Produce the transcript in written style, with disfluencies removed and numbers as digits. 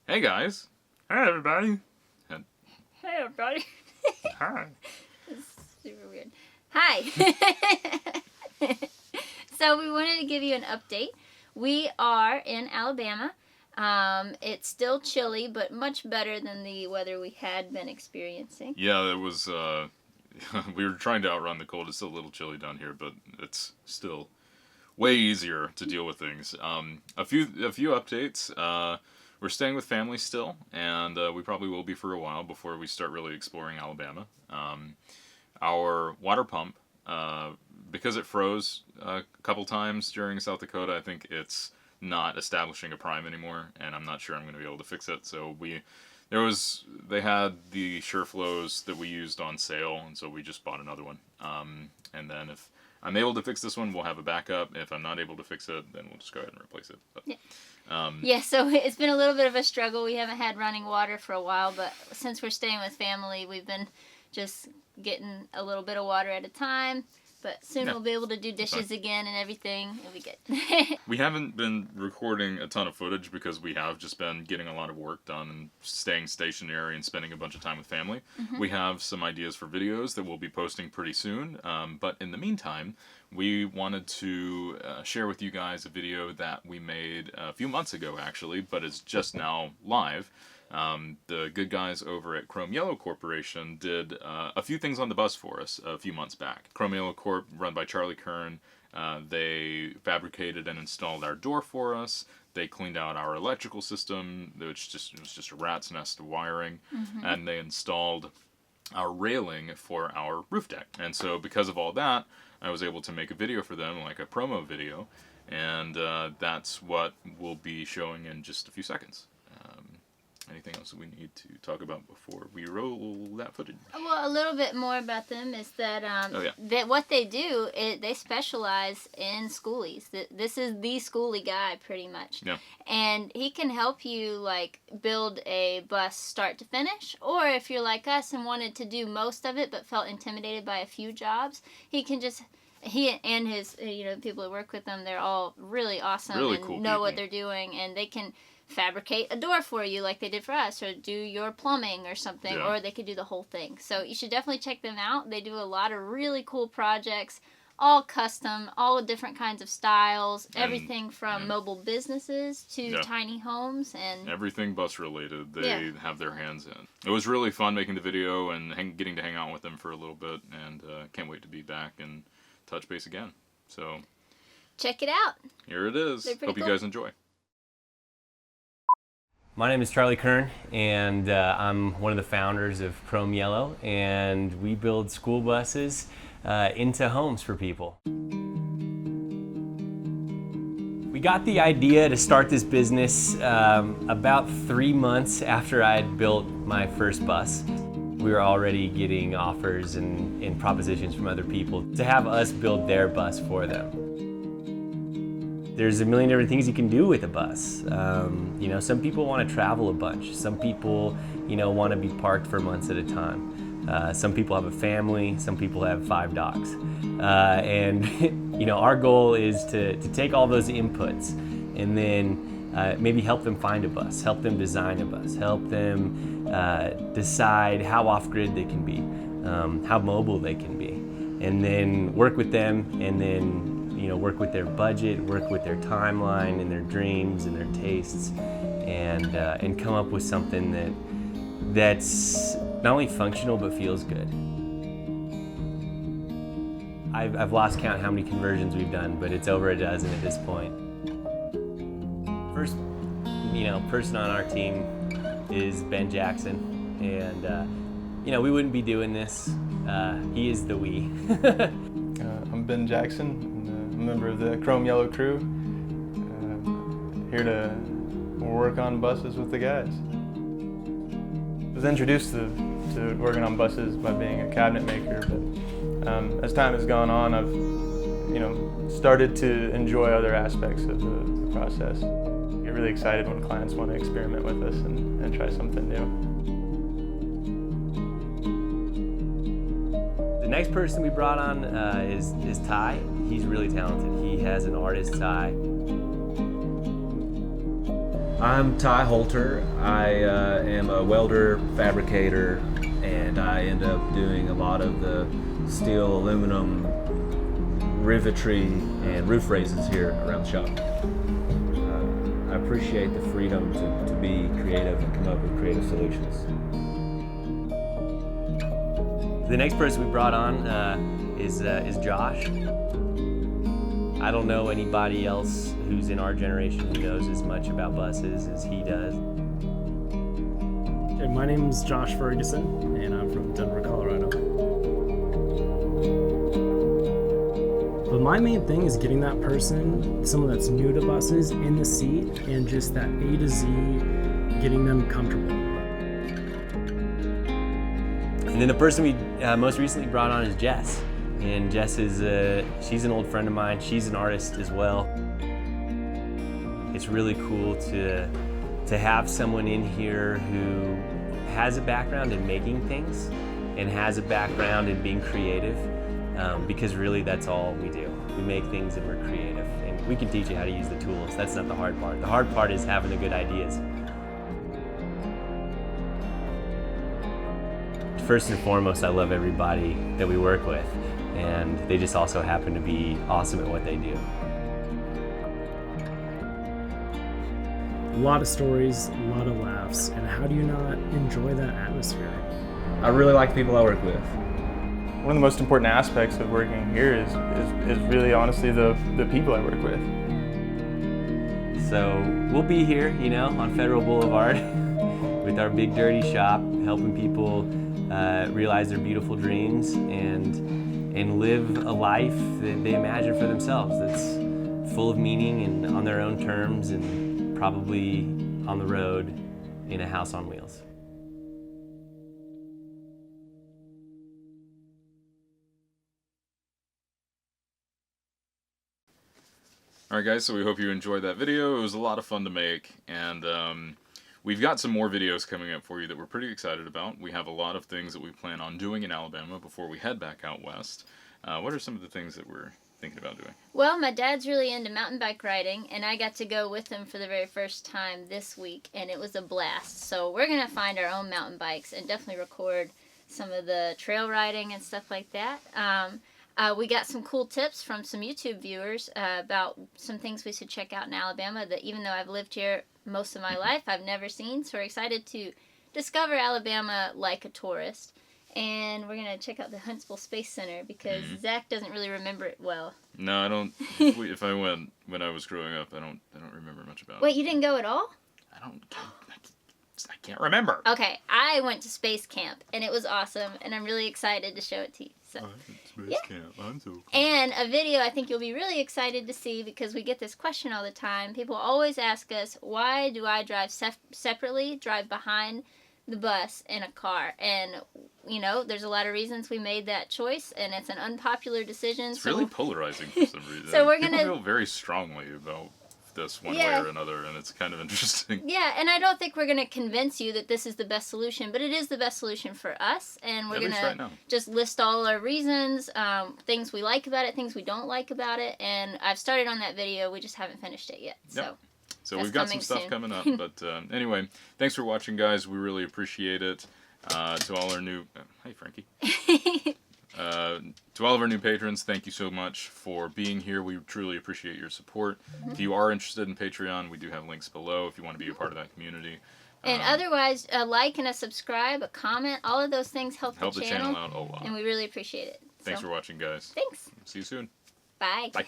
Hey guys. Hey everybody. Hey everybody. Hi. This is super weird. Hi. So we wanted to give you an update. We are in Alabama. It's still chilly, but much better than the weather we had been experiencing. Yeah, it was, we were trying to outrun the cold. It's still a little chilly down here, but it's still way easier to deal with things. A few updates. We're staying with family still, and we probably will be for a while before we start really exploring Alabama. Our water pump, because it froze a couple times during South Dakota, I think it's not establishing a prime anymore, and I'm not sure I'm going to be able to fix it. So they had the SureFlows that we used on sale, and so we just bought another one. And then if I'm able to fix this one, we'll have a backup. If I'm not able to fix it, then we'll just go ahead and replace it. But, yeah, so it's been a little bit of a struggle. We haven't had running water for a while, but since we're staying with family, we've been just getting a little bit of water at a time. But soon we'll be able to do dishes again and everything. It'll be good. We haven't been recording a ton of footage because we have just been getting a lot of work done and staying stationary and spending a bunch of time with family. Mm-hmm. We have some ideas for videos that we'll be posting pretty soon. But in the meantime, we wanted to share with you guys a video that we made a few months ago, actually, but it's just now live. The good guys over at Chrome Yellow Corporation did a few things on the bus for us a few months back. Chrome Yellow Corp, run by Kern, they fabricated and installed our door for us. They cleaned out our electrical system, which it was just a rat's nest of wiring, and they installed our railing for our roof deck. And so because of all that, I was able to make a video for them, like a promo video, and that's what we'll be showing in just a few seconds. Anything else that we need to talk about before we roll that footage? Well, a little bit more about them is that that what they do is they specialize in Skoolies. This is the Skoolie guy, pretty much. Yeah. And he can help you like build a bus start to finish, or if you're like us and wanted to do most of it but felt intimidated by a few jobs, he and his people that work with them, they're all really awesome and cool know what they're doing, and they can fabricate a door for you like they did for us, or do your plumbing or something, or they could do the whole thing. So you should definitely check them out. They do a lot of really cool projects, all custom, all different kinds of styles, everything from mobile businesses to tiny homes, and everything bus related they have their hands in. It was really fun making the video and getting to hang out with them for a little bit, and can't wait to be back and touch base again. So check it out. Here it is. Hope you guys enjoy. My name is Charlie Kern, and I'm one of the founders of Chrome Yellow, and we build school buses into homes for people. We got the idea to start this business about 3 months after I had built my first bus. We were already getting offers and propositions from other people to have us build their bus for them. There's a million different things you can do with a bus. Some people want to travel a bunch. Some people, want to be parked for months at a time. Some people have a family. Some people have 5 dogs. And our goal is to take all those inputs and then maybe help them find a bus, help them design a bus, help them decide how off-grid they can be, how mobile they can be, and then work with them, and then work with their budget, work with their timeline and their dreams and their tastes, and come up with something that's not only functional but feels good. I've lost count how many conversions we've done, but it's over a dozen at this point. First, person on our team is Ben Jackson, and we wouldn't be doing this. He is the we. I'm Ben Jackson. I'm a member of the Chrome Yellow crew, here to work on buses with the guys. I was introduced to working on buses by being a cabinet maker, but as time has gone on, I've started to enjoy other aspects of the process. I get really excited when clients want to experiment with us and try something new. The next person we brought on is Ty. He's really talented. He has an artist's eye. I'm Ty Halter. I am a welder, fabricator, and I end up doing a lot of the steel, aluminum, rivetry, and roof raises here around the shop. I appreciate the freedom to be creative and come up with creative solutions. The next person we brought on is Josh. I don't know anybody else who's in our generation who knows as much about buses as he does. Hey, my name's Josh Ferguson, and I'm from Denver, Colorado. But my main thing is getting that person, someone that's new to buses, in the seat, and just that A to Z, getting them comfortable. And then the person we most recently brought on is Jess. And Jess is, she's an old friend of mine. She's an artist as well. It's really cool to have someone in here who has a background in making things and has a background in being creative, because really that's all we do. We make things and we're creative. And we can teach you how to use the tools. That's not the hard part. The hard part is having the good ideas. First and foremost, I love everybody that we work with, and they just also happen to be awesome at what they do. A lot of stories, a lot of laughs, and how do you not enjoy that atmosphere? I really like the people I work with. One of the most important aspects of working here is really honestly the people I work with. So we'll be here, on Federal Boulevard with our big dirty shop, helping people realize their beautiful dreams and live a life that they imagine for themselves that's full of meaning and on their own terms and probably on the road in a house on wheels. Alright guys, so we hope you enjoyed that video. It was a lot of fun to make, and we've got some more videos coming up for you that we're pretty excited about. We have a lot of things that we plan on doing in Alabama before we head back out west. What are some of the things that we're thinking about doing? Well, my dad's really into mountain bike riding, and I got to go with him for the very first time this week, and it was a blast. So we're going to find our own mountain bikes and definitely record some of the trail riding and stuff like that. We got some cool tips from some YouTube viewers about some things we should check out in Alabama that even though I've lived here most of my life, I've never seen. So we're excited to discover Alabama like a tourist. And we're going to check out the Huntsville Space Center because Zach doesn't really remember it well. No, I don't. If I went when I was growing up, I don't remember much about it. Wait, you didn't go at all? I can't remember. Okay, I went to Space Camp, and it was awesome, and I'm really excited to show it to you. So, Space Camp. I'm so cool. And a video I think you'll be really excited to see because we get this question all the time. People always ask us, why do I drive separately, drive behind the bus in a car? And, there's a lot of reasons we made that choice, and it's an unpopular decision. It's really polarizing for some reason. So we're People gonna feel very strongly about this one way or another, and it's kind of interesting. Yeah, and I don't think we're going to convince you that this is the best solution, but it is the best solution for us, and we're going to just list all our reasons, things we like about it, things we don't like about it, and I've started on that video, we just haven't finished it yet. Yep. So we've got some stuff coming up, but anyway, thanks for watching, guys. We really appreciate it. To all our new... hey, Frankie. To all of our new patrons, thank you so much for being here. We truly appreciate your support. If you are interested in Patreon, we do have links below if you want to be a part of that community. And otherwise, a like and a subscribe, a comment, all of those things help the channel out a lot. And we really appreciate it. Thanks for watching, guys. Thanks. See you soon. Bye. Bye.